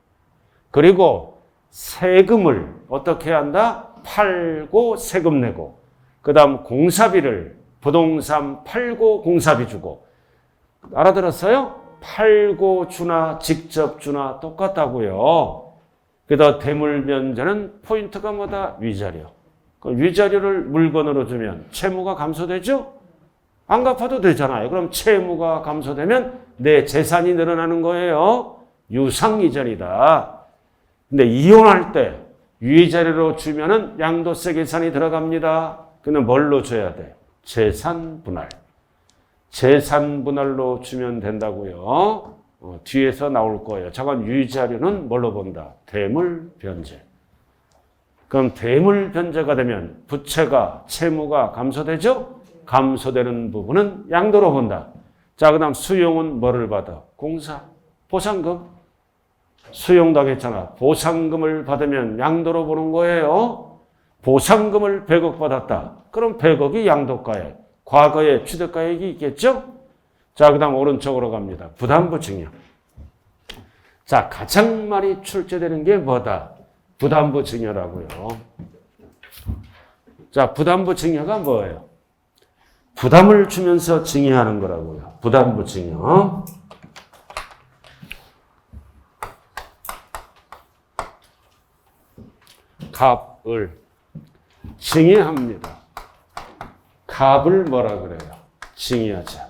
그리고 세금을 어떻게 한다? 팔고 세금 내고 그 다음 공사비를 부동산 팔고 공사비 주고 알아들었어요? 팔고 주나 직접 주나 똑같다고요. 그래서 대물변제는 포인트가 뭐다? 위자료. 위자료를 물건으로 주면 채무가 감소되죠? 안 갚아도 되잖아요. 그럼 채무가 감소되면 내 재산이 늘어나는 거예요. 유상이전이다. 근데 이혼할 때 위자료로 주면은 양도세 계산이 들어갑니다. 근데 뭘로 줘야 돼? 재산 분할. 재산 분할로 주면 된다고요. 뒤에서 나올 거예요. 잠깐 위자료는 뭘로 본다? 대물 변제. 그럼 대물 변제가 되면 부채가 채무가 감소되죠? 감소되는 부분은 양도로 본다. 자, 그다음 수용은 뭐를 받아? 공사, 보상금. 수용도 하겠잖아. 보상금을 받으면 양도로 보는 거예요. 보상금을 100억 받았다. 그럼 100억이 양도가액. 과거에 취득가액이 있겠죠? 자, 그 다음 오른쪽으로 갑니다. 부담부 증여. 자, 가장 많이 출제되는 게 뭐다? 부담부 증여라고요. 자, 부담부 증여가 뭐예요? 부담을 주면서 증여하는 거라고요. 부담부 증여. 값을 증여합니다. 값을 뭐라 그래요? 증여자.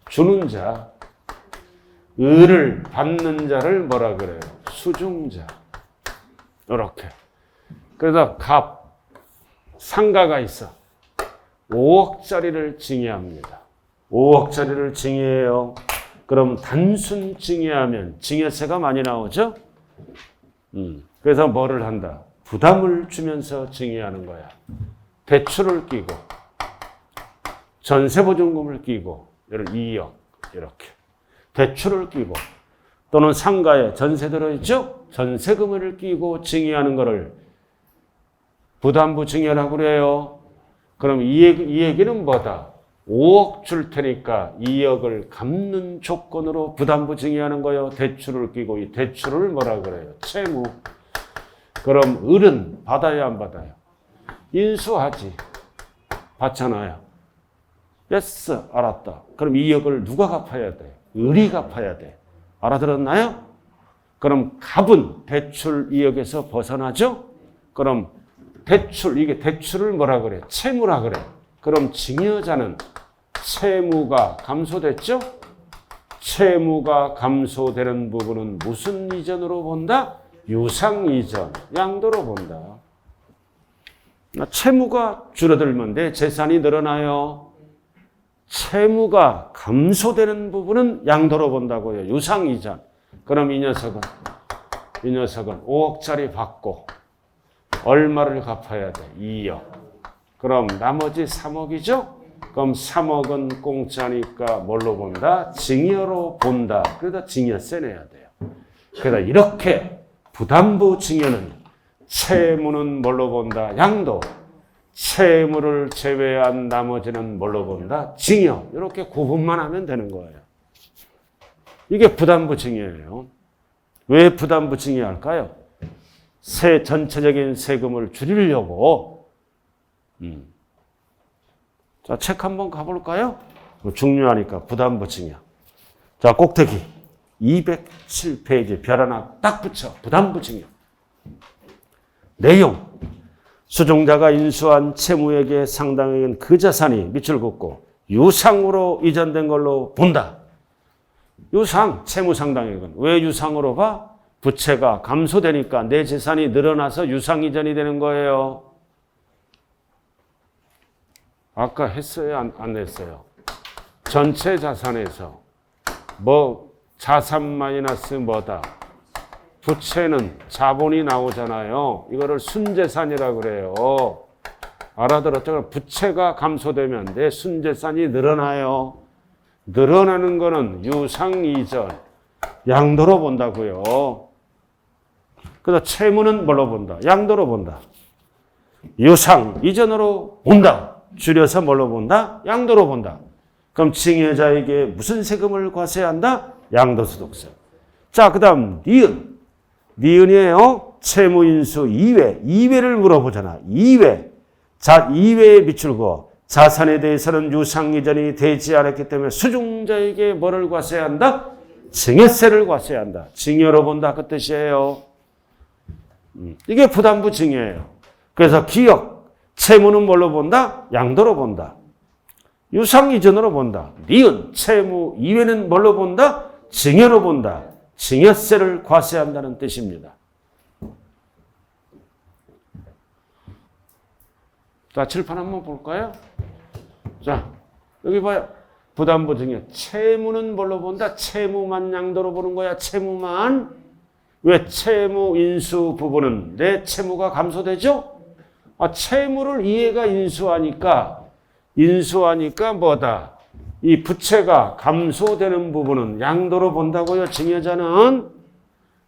주는 자. 을을 받는 자를 뭐라 그래요? 수중자. 이렇게. 그래서 값, 상가가 있어. 5억짜리를 증여합니다. 5억짜리를 증여해요. 그럼 단순 증여하면 증여세가 많이 나오죠? 그래서 뭐를 한다? 부담을 주면서 증여하는 거야. 대출을 끼고 전세보증금을 끼고 예를 2억 이렇게 대출을 끼고 또는 상가에 전세 들어있죠? 전세금을 끼고 증여하는 거를 부담부 증여라고 그래요. 그럼 이 얘기는 뭐다? 5억 줄 테니까 2억을 갚는 조건으로 부담부 증여하는 거예요. 대출을 끼고 이 대출을 뭐라 그래요? 채무. 그럼 을은 받아야 안 받아요? 인수하지. 받잖아요. 됐어. 알았다. 그럼 2억을 누가 갚아야 돼? 을이 갚아야 돼. 알아들었나요? 그럼 갑은 대출 2억에서 벗어나죠? 그럼 대출, 이게 대출을 뭐라 그래? 채무라 그래. 그럼 증여자는 채무가 감소됐죠? 채무가 감소되는 부분은 무슨 이전으로 본다? 유상이전, 양도로 본다. 채무가 줄어들면 내 재산이 늘어나요. 채무가 감소되는 부분은 양도로 본다고요. 유상이전. 그럼 이 녀석은 5억짜리 받고 얼마를 갚아야 돼? 2억. 그럼 나머지 3억이죠? 그럼 3억은 공짜니까 뭘로 본다? 증여로 본다. 그러다 증여세 내야 돼요. 그래서 이렇게 부담부 증여는 채무는 뭘로 본다? 양도. 채무를 제외한 나머지는 뭘로 본다? 증여. 이렇게 구분만 하면 되는 거예요. 이게 부담부 증여예요. 왜 부담부 증여할까요? 전체적인 세금을 줄이려고. 자, 책 한번 가볼까요? 중요하니까 부담부 증여. 자, 꼭대기 207페이지 별 하나 딱 붙여. 부담부 증여. 내용. 수중자가 인수한 채무액의 상당액은 그 자산이 밑줄 긋고 유상으로 이전된 걸로 본다. 유상, 채무상당액은. 왜 유상으로 봐? 부채가 감소되니까 내 재산이 늘어나서 유상이전이 되는 거예요. 아까 했어요? 안 했어요? 전체 자산에서 자산 마이너스 뭐다? 부채는 자본이 나오잖아요. 이거를 순재산이라고 그래요. 알아들었죠? 부채가 감소되면 내 순재산이 늘어나요. 늘어나는 거는 유상이전, 양도로 본다고요. 그래서 채무는 뭘로 본다? 양도로 본다. 유상, 이전으로 본다. 줄여서 뭘로 본다? 양도로 본다. 그럼 징여자에게 무슨 세금을 과세한다? 양도소득세. 자, 그 다음 니은. 니은이에요. 채무인수 2회. 2회를 물어보잖아. 2회. 자, 2회에 비추고 자산에 대해서는 유상이전이 되지 않았기 때문에 수중자에게 뭐를 과세한다? 증여세를 과세한다. 증여로 본다 그 뜻이에요. 이게 부담부 증여예요. 그래서 기억, 채무는 뭘로 본다? 양도로 본다. 유상이전으로 본다. 니은, 채무, 이외는 뭘로 본다? 증여로 본다. 증여세를 과세한다는 뜻입니다. 자, 칠판 한번 볼까요? 자, 여기 봐요. 부담부 증여. 채무는 뭘로 본다? 채무만 양도로 보는 거야. 채무만. 왜 채무 인수 부분은 내 채무가 감소되죠? 채무를 이해가 인수하니까 뭐다? 이 부채가 감소되는 부분은 양도로 본다고요. 증여자는.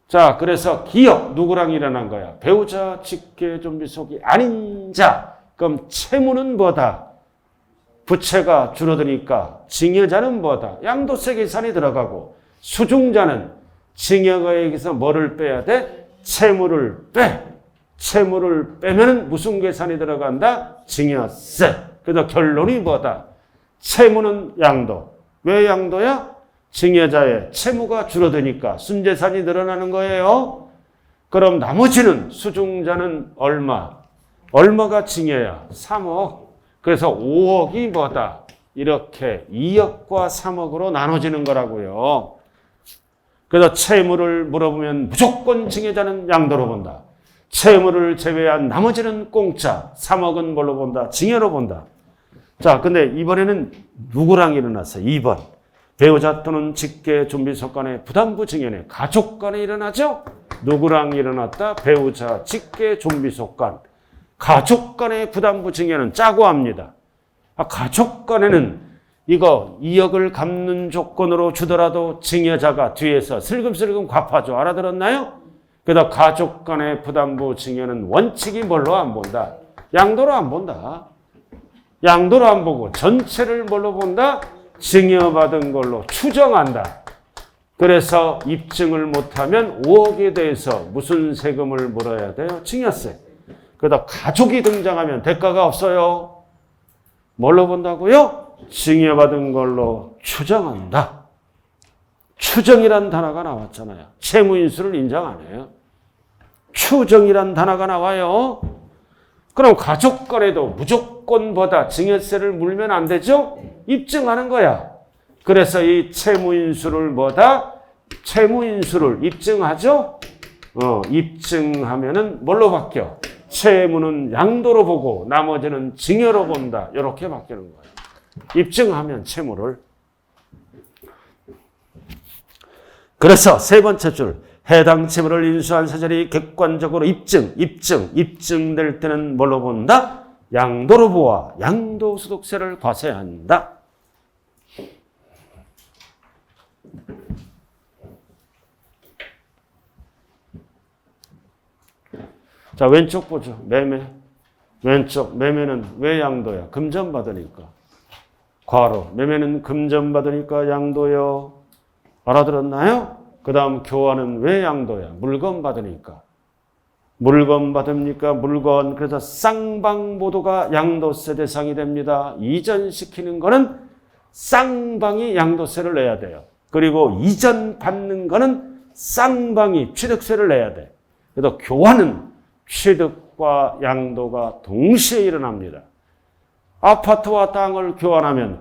자, 그래서 기억 누구랑 일어난 거야? 배우자, 직계, 좀비 속이 아닌 자. 그럼 채무는 뭐다? 부채가 줄어드니까 증여자는 뭐다? 양도세 계산이 들어가고 수중자는 증여가액에서 뭐를 빼야 돼? 채무를 빼. 채무를 빼면 무슨 계산이 들어간다? 증여세. 그래서 결론이 뭐다? 채무는 양도. 왜 양도야? 증여자의 채무가 줄어드니까 순재산이 늘어나는 거예요. 그럼 나머지는 수중자는 얼마가 증여야? 3억. 그래서 5억이 뭐다? 이렇게 2억과 3억으로 나눠지는 거라고요. 그래서 채무를 물어보면 무조건 증여자는 양도로 본다. 채무를 제외한 나머지는 공짜. 3억은 뭘로 본다? 증여로 본다. 자, 근데 이번에는 누구랑 일어났어요? 2번. 배우자 또는 직계 좀비속 간의 부담부 증여네. 가족 간에 일어나죠? 누구랑 일어났다? 배우자, 직계 좀비속 간. 가족 간의 부담부 증여는 짜고 합니다. 가족 간에는 이거 2억을 갚는 조건으로 주더라도 증여자가 뒤에서 슬금슬금 갚아줘. 알아들었나요? 그래서 가족 간의 부담부 증여는 원칙이 뭘로 안 본다? 양도로 안 본다. 양도로 안 보고 전체를 뭘로 본다? 증여받은 걸로 추정한다. 그래서 입증을 못하면 5억에 대해서 무슨 세금을 물어야 돼요? 증여세. 그러다 가족이 등장하면 대가가 없어요. 뭘로 본다고요? 증여받은 걸로 추정한다. 추정이란 단어가 나왔잖아요. 채무인수를 인정 안 해요. 추정이란 단어가 나와요. 그럼 가족 간에도 무조건보다 증여세를 물면 안 되죠? 입증하는 거야. 그래서 이 채무인수를 채무인수를 입증하죠? 입증하면은 뭘로 바뀌어? 채무는 양도로 보고 나머지는 증여로 본다. 이렇게 바뀌는 거예요. 입증하면 채무를. 그래서 세 번째 줄. 해당 채무를 인수한 사실이 객관적으로 입증될 때는 뭘로 본다? 양도로 보아 양도소득세를 과세한다. 자, 왼쪽 보죠. 매매. 왼쪽 매매는 왜 양도야? 금전 받으니까. 괄호. 매매는 금전 받으니까 양도요. 알아들었나요? 그 다음 교환은 왜 양도야? 물건 받으니까. 물건 받으니까 물건. 그래서 쌍방모두가 양도세 대상이 됩니다. 이전시키는 거는 쌍방이 양도세를 내야 돼요. 그리고 이전 받는 거는 쌍방이 취득세를 내야 돼. 그래서 교환은 취득과 양도가 동시에 일어납니다. 아파트와 땅을 교환하면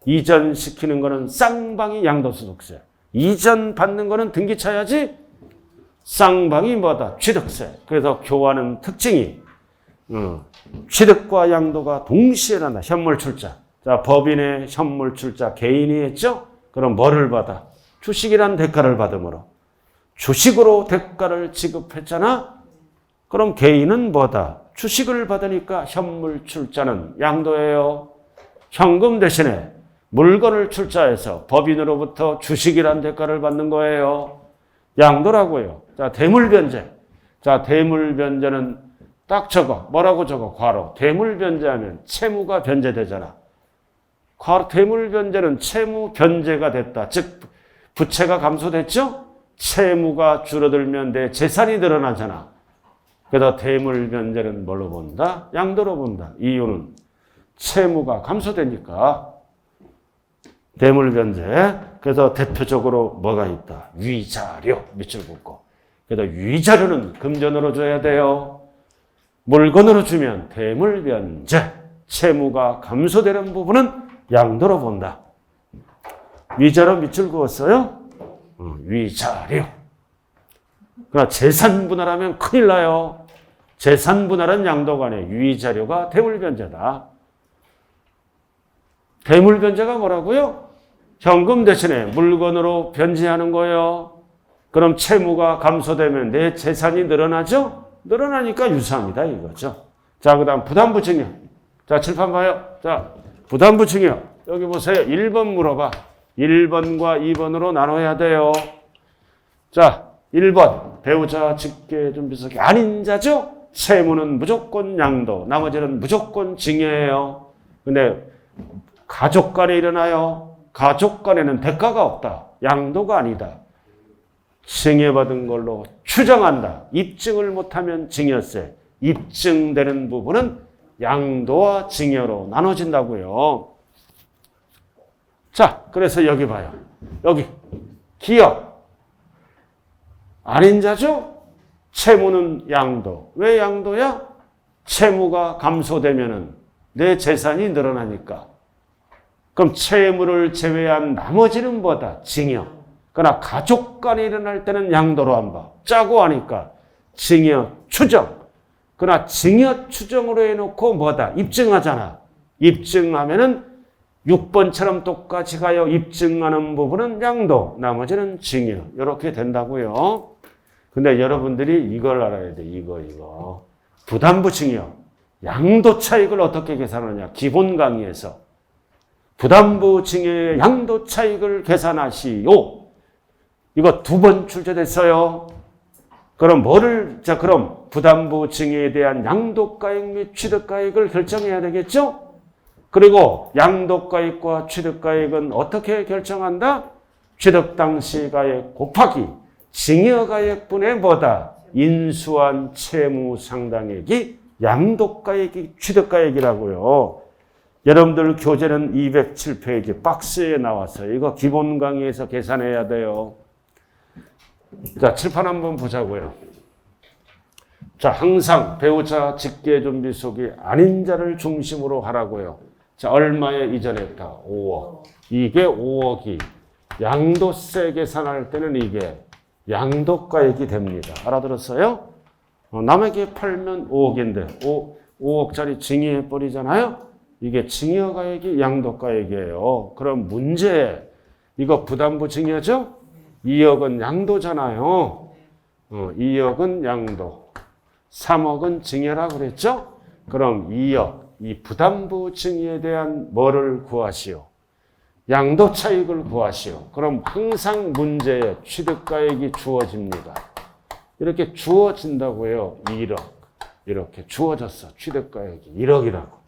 이전시키는 거는 쌍방이 양도소득세. 이전 받는 거는 등기차야지 쌍방이 뭐다? 취득세. 그래서 교환은 특징이 취득과 양도가 동시에 난다. 현물출자. 자, 법인의 현물출자 개인이 했죠? 그럼 뭐를 받아? 주식이란 대가를 받으므로. 주식으로 대가를 지급했잖아? 그럼 개인은 뭐다? 주식을 받으니까 현물출자는 양도예요. 현금 대신에 물건을 출자해서 법인으로부터 주식이란 대가를 받는 거예요. 양도라고요. 자, 대물변제. 자, 대물변제는 딱 적어. 뭐라고 적어? 괄호. 대물변제하면 채무가 변제되잖아. 괄호 대물변제는 채무 변제가 됐다. 즉 부채가 감소됐죠? 채무가 줄어들면 내 재산이 늘어나잖아. 그래서 대물변제는 뭘로 본다? 양도로 본다. 이유는 채무가 감소되니까. 대물변제. 그래서 대표적으로 뭐가 있다? 위자료. 밑줄 긋고. 그래서 위자료는 금전으로 줘야 돼요. 물건으로 주면 대물변제. 채무가 감소되는 부분은 양도로 본다. 위자료 밑줄 그었어요? 위자료. 그러나 재산 분할하면 큰일 나요. 재산 분할은 양도가 아니에요. 위자료가 대물변제다. 대물변제가 뭐라고요? 현금 대신에 물건으로 변제하는 거예요. 그럼 채무가 감소되면 내 재산이 늘어나죠? 늘어나니까 유사합니다. 이거죠. 자, 그 다음 부담부 증여. 자, 칠판 봐요. 자, 부담부 증여. 여기 보세요. 1번 물어봐. 1번과 2번으로 나눠야 돼요. 자, 1번. 배우자 직계 준비서기 아닌 자죠? 채무는 무조건 양도. 나머지는 무조건 증여예요. 근데 가족 간에 일어나요. 가족 간에는 대가가 없다. 양도가 아니다. 증여받은 걸로 추정한다. 입증을 못하면 증여세. 입증되는 부분은 양도와 증여로 나눠진다고요. 자, 그래서 여기 봐요. 여기 기업 아닌 자죠? 채무는 양도. 왜 양도야? 채무가 감소되면은 내 재산이 늘어나니까. 그럼 채무를 제외한 나머지는 뭐다? 증여. 그러나 가족 간에 일어날 때는 양도로 안 봐. 짜고 하니까 증여 추정. 그러나 증여 추정으로 해놓고 뭐다? 입증하잖아. 입증하면은 6번처럼 똑같이 가요. 입증하는 부분은 양도, 나머지는 증여. 이렇게 된다고요. 근데 여러분들이 이걸 알아야 돼. 이거. 부담부 증여. 양도 차익을 어떻게 계산하느냐. 기본 강의에서. 부담부 증여의 양도 차익을 계산하시오. 이거 2번 출제됐어요. 그럼 그럼 부담부 증여에 대한 양도가액 및 취득가액을 결정해야 되겠죠? 그리고 양도가액과 취득가액은 어떻게 결정한다? 취득 당시 가액 곱하기 증여가액분의 뭐다? 인수한 채무 상당액이 양도가액이 취득가액이라고요. 여러분들 교재는 207페이지 박스에 나왔어요. 이거 기본 강의에서 계산해야 돼요. 자, 칠판 한번 보자고요. 자, 항상 배우자 직계 준비 속이 아닌 자를 중심으로 하라고요. 자, 얼마에 이전했다? 5억. 이게 5억이 양도세 계산할 때는 이게 양도가액이 됩니다. 알아들었어요? 남에게 팔면 5억인데 5억짜리 증여해버리잖아요? 이게 증여가액이 양도가액이에요. 그럼 문제, 이거 부담부 증여죠? 2억은 양도잖아요. 2억은 양도. 3억은 증여라고 그랬죠? 그럼 2억, 이 부담부 증여에 대한 뭐를 구하시오? 양도 차익을 구하시오. 그럼 항상 문제에 취득가액이 주어집니다. 이렇게 주어진다고요. 1억. 이렇게 주어졌어. 취득가액이 1억이라고.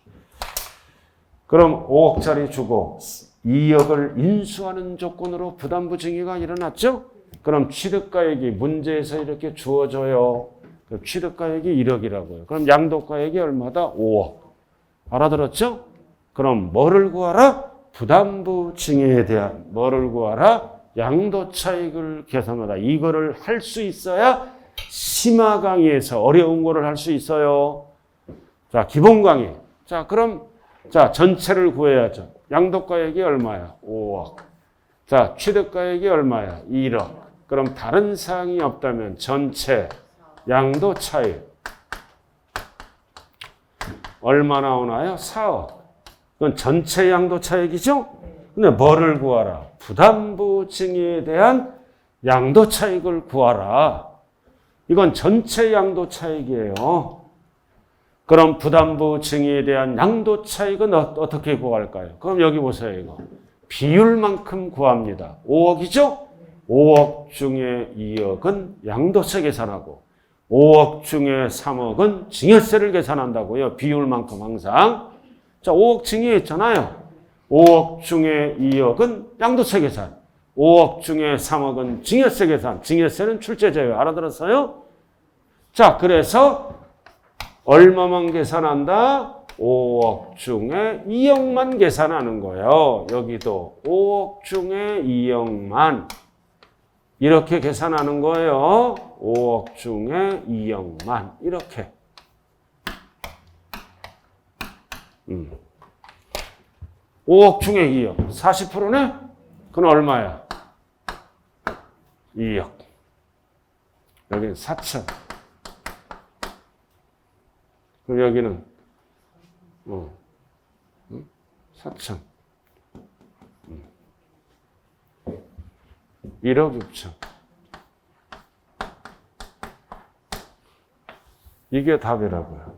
그럼 5억짜리 주고 2억을 인수하는 조건으로 부담부 증여가 일어났죠? 그럼 취득가액이 문제에서 이렇게 주어져요. 취득가액이 1억이라고요. 그럼 양도가액이 얼마다? 5억. 알아들었죠? 그럼 뭐를 구하라? 부담부 증여에 대한 뭐를 구하라? 양도 차익을 계산하라. 이거를 할 수 있어야 심화 강의에서 어려운 거를 할 수 있어요. 자, 기본 강의. 자, 그럼 자, 전체를 구해야죠. 양도가액이 얼마야? 5억. 자, 취득가액이 얼마야? 1억. 그럼 다른 사항이 없다면 전체 양도 차익 얼마 나오나요? 4억. 그건 전체 양도 차익이죠? 근데 뭐를 구하라? 부담부 증여에 대한 양도 차익을 구하라. 이건 전체 양도 차익이에요. 그럼 부담부 증여에 대한 양도 차익은 어떻게 구할까요? 그럼 여기 보세요, 이거. 비율만큼 구합니다. 5억이죠? 5억 중에 2억은 양도세 계산하고 5억 중에 3억은 증여세를 계산한다고요. 비율만큼 항상. 자, 5억 증여했잖아요. 5억 중에 2억은 양도세 계산. 5억 중에 3억은 증여세 계산. 증여세는 출제 제외. 알아들었어요? 자, 그래서 얼마만 계산한다? 5억 중에 2억만 계산하는 거예요. 여기도 5억 중에 2억만. 이렇게 계산하는 거예요. 5억 중에 2억만. 이렇게. 5억 중에 2억. 40%네? 그건 얼마야? 2억. 여기는 4천. 그럼 여기는 4천. 1억 6천. 이게 답이라고요.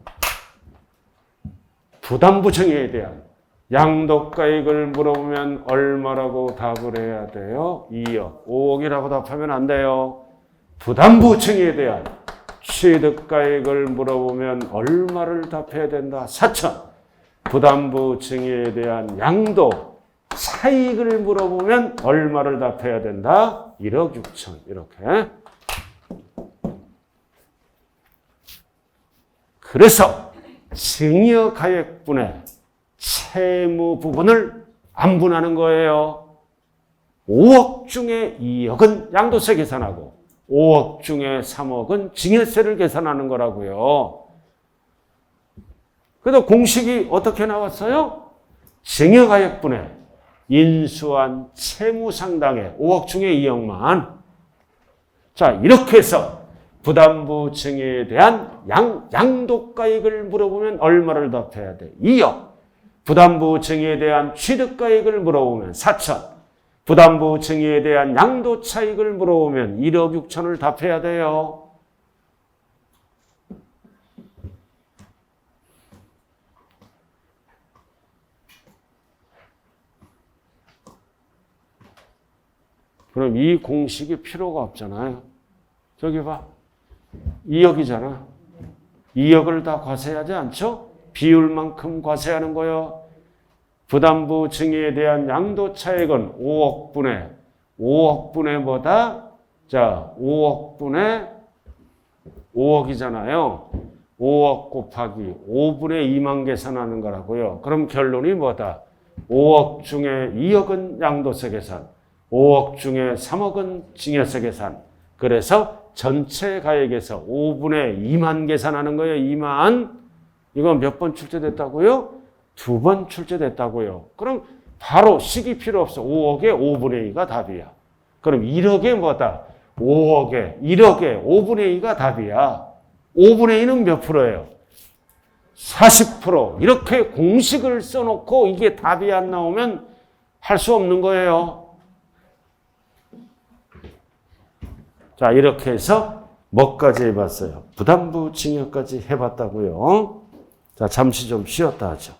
부담부 증여에 대한 양도가액을 물어보면 얼마라고 답을 해야 돼요? 2억. 5억이라고 답하면 안 돼요. 부담부 증여에 대한 취득가액을 물어보면 얼마를 답해야 된다? 4천. 부담부 증여에 대한 양도 차익을 물어보면 얼마를 답해야 된다? 1억 6천. 이렇게. 그래서 증여가액분의 채무 부분을 안 분하는 거예요. 5억 중에 2억은 양도세 계산하고 5억 중에 3억은 증여세를 계산하는 거라고요. 그래서 공식이 어떻게 나왔어요? 증여가액분의 인수한 채무 상당의 5억 중에 2억만. 자, 이렇게 해서 부담부 증여에 대한 양도가액을 물어보면 얼마를 답해야 돼? 2억. 부담부 증여에 대한 취득가액을 물어보면 4천. 부담부 증여에 대한 양도 차익을 물어보면 1억 6천을 답해야 돼요. 그럼 이 공식이 필요가 없잖아요. 저기 봐. 2억이잖아. 2억을 다 과세하지 않죠? 비율만큼 과세하는 거요. 부담부 증여에 대한 양도 차익은 5억분의 뭐다? 자, 5억분의 5억이잖아요. 5억 곱하기 5분의 2만 계산하는 거라고요. 그럼 결론이 뭐다? 5억 중에 2억은 양도세 계산, 5억 중에 3억은 증여세 계산. 그래서 전체 가액에서 5분의 2만 계산하는 거예요. 2만. 이건 몇 번 출제됐다고요? 2번 출제됐다고요. 그럼 바로 식이 필요 없어. 5억에 5분의 2가 답이야. 그럼 1억에 뭐다? 5억에 1억에 5분의 2가 답이야. 5분의 2는 몇 프로예요? 40%. 이렇게 공식을 써놓고 이게 답이 안 나오면 할 수 없는 거예요. 자, 이렇게 해서 뭐까지 해봤어요? 부담부 증여까지 해봤다고요. 자, 잠시 좀 쉬었다 하죠.